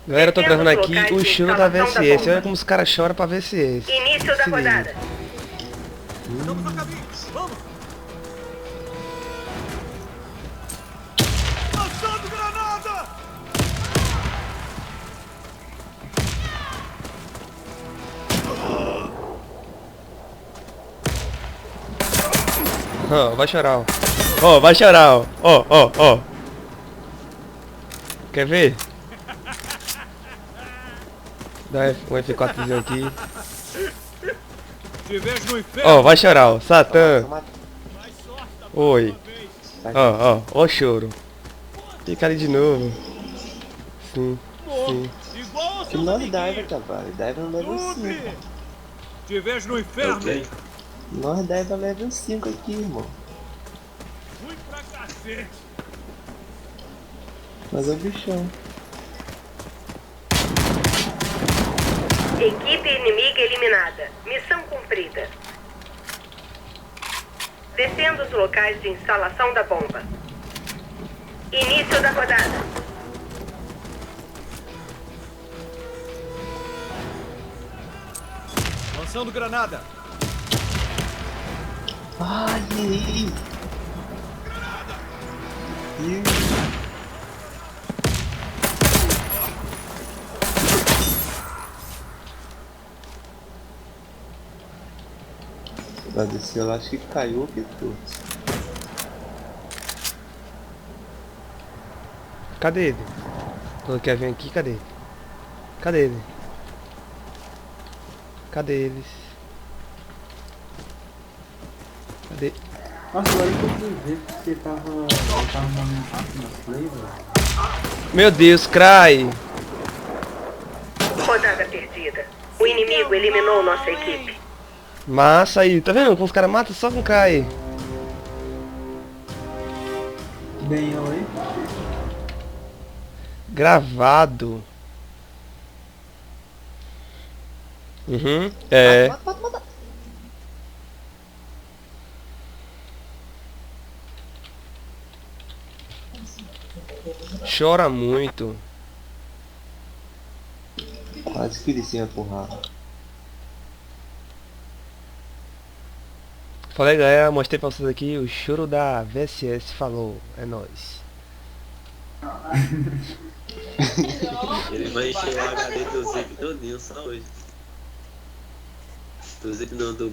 Galera, eu tô gravando aqui o choro da VSS. Olha como os caras choram pra VSS. Início da rodada. Estamos a caminho. Vamos. Lançando granada! Ó, vai chorar, ó. Ó, vai chorar, ó. Ó, ó, ó. Quer ver? Dá um F4zinho aqui. Te vejo no inferno. Ó, vai chorar, ó. Satã. Mais sorte da Oi. próxima vez. Ó, ó, ó o choro. Fica ali de novo. Sim, sim. Igual aos Que seus nós dive, amiguinhos. cavalo. Dive no level 5. Lupe! Te vejo no inferno. Nós dive é level 5 aqui, irmão. Fui pra cacete. Mas é o bichão. Equipe inimiga eliminada. Missão cumprida. Descendo os locais de instalação da bomba. Início da rodada. Lançando granada. Ai, errei. Vai descer, eu acho que caiu o Pitu. Cadê ele? Quando quer vir aqui, cadê? Cadê ele? Cadê eles? Cadê? Nossa, agora que eu fui ver que você tava mandando passo nas flavors. Meu Deus, Cry! Rodada perdida. O inimigo eliminou nossa equipe. Massa aí, tá vendo? Como os caras matam só com Cry. Ganhou aí? Gravado. Uhum, é. Chora muito. Quase que ele se empurrava. Falei, galera, mostrei pra vocês aqui o choro da VSS. Falou, é nóis. Ele vai encher o HD do Zip todinho só hoje. Do Zip não, do